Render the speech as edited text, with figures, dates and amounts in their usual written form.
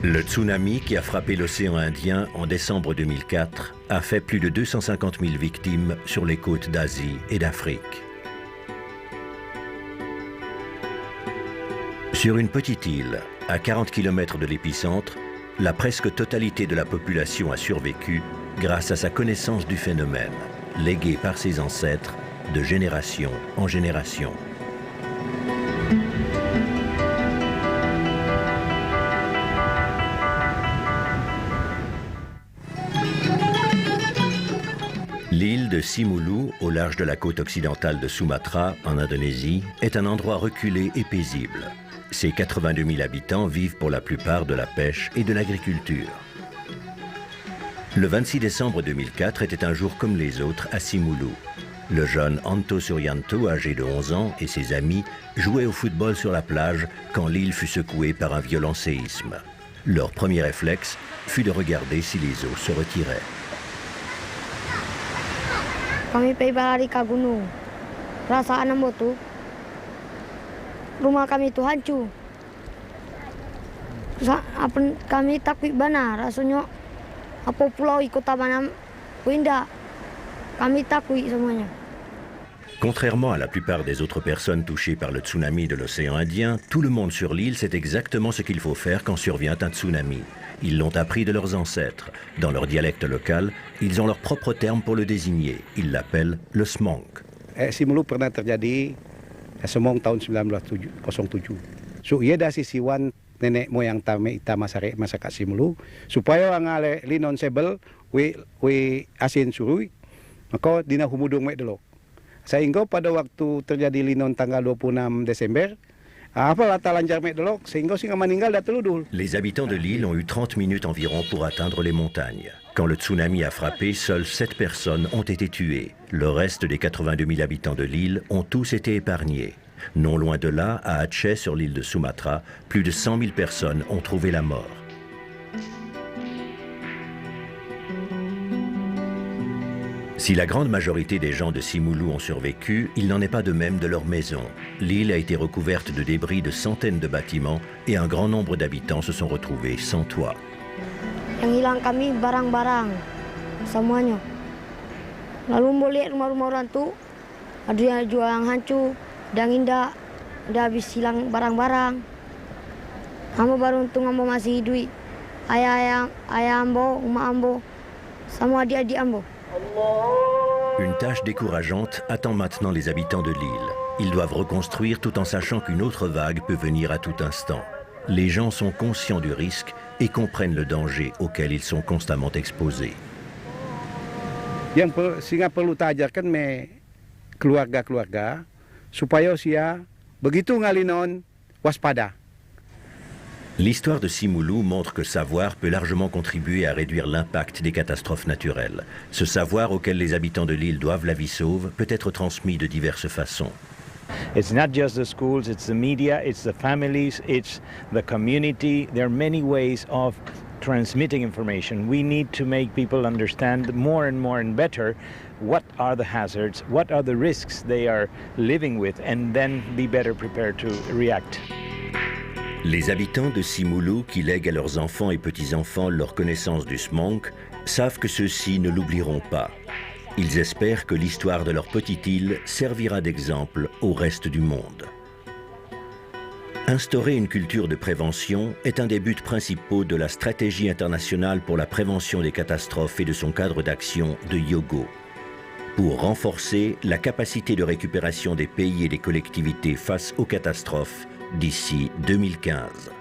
Le tsunami qui a frappé l'océan Indien en décembre 2004 a fait plus de 250 000 victimes sur les côtes d'Asie et d'Afrique. Sur une petite île, à 40 km de l'épicentre, la presque totalité de la population a survécu grâce à sa connaissance du phénomène, léguée par ses ancêtres de génération en génération. L'île de Simeulue, au large de la côte occidentale de Sumatra, en Indonésie, est un endroit reculé et paisible. Ses 82 000 habitants vivent pour la plupart de la pêche et de l'agriculture. Le 26 décembre 2004 était un jour comme les autres à Simeulue. Le jeune Anto Suryanto, âgé de 11 ans, et ses amis jouaient au football sur la plage quand l'île fut secouée par un violent séisme. Leur premier réflexe fut de regarder si les eaux se retiraient. Kami lari ke gunung. Perasaan ambo tuh, rumah kami itu hancur. Kami takut benar, rasanya apa pulau ikut taman pindah. Kami takut semuanya. Contrairement à la plupart des autres personnes touchées par le tsunami de l'océan Indien, tout le monde sur l'île sait exactement ce qu'il faut faire quand survient un tsunami. Ils l'ont appris de leurs ancêtres. Dans leur dialecte local, ils ont leur propre terme pour le désigner. Ils l'appellent le smong. Simeulue pernah terjadi semong tahun 1907. So ia dah sisiwan nenek moyang ita masyarakat Simeulue supaya ngale linon sebel we asin surui maka dina humudung mek delok. Sehingga pada waktu terjadi linon tanggal 26 Desember, les habitants de l'île ont eu 30 minutes environ pour atteindre les montagnes. Quand le tsunami a frappé, seules 7 personnes ont été tuées. Le reste des 82 000 habitants de l'île ont tous été épargnés. Non loin de là, à Aceh, sur l'île de Sumatra, plus de 100 000 personnes ont trouvé la mort. Si la grande majorité des gens de Simeulue ont survécu, il n'en est pas de même de leur maison. L'île a été recouverte de débris de centaines de bâtiments et un grand nombre d'habitants se sont retrouvés sans toit. Yang hilang kami barang-barang semuanya. Lalu mau lihat rumah-rumah orang tuh, ada yang jual yang hancur, dan indah, udah habis hilang barang-barang. Ambo baru untung ambo masih hidup. Ayah ambo, emak ambo, sama adik-adik ambo. Une tâche décourageante attend maintenant les habitants de l'île. Ils doivent reconstruire tout en sachant qu'une autre vague peut venir à tout instant. Les gens sont conscients du risque et comprennent le danger auquel ils sont constamment exposés. Yang sehingga perlu tajarkan me keluarga-keluarga supaya sia begitu ngalinon waspada. L'histoire de Simeulue montre que savoir peut largement contribuer à réduire l'impact des catastrophes naturelles. Ce savoir auquel les habitants de l'île doivent la vie sauve peut être transmis de diverses façons. It's not just the schools, it's the media, it's the families, it's the community. There are many ways of transmitting information. We need to make people understand more and better what are the hazards, what are the risks they are living with, and then be better prepared to react. Les habitants de Simeulue qui lèguent à leurs enfants et petits-enfants leur connaissance du smong savent que ceux-ci ne l'oublieront pas. Ils espèrent que l'histoire de leur petite île servira d'exemple au reste du monde. Instaurer une culture de prévention est un des buts principaux de la stratégie internationale pour la prévention des catastrophes et de son cadre d'action de Hyogo. Pour renforcer la capacité de récupération des pays et des collectivités face aux catastrophes d'ici 2015.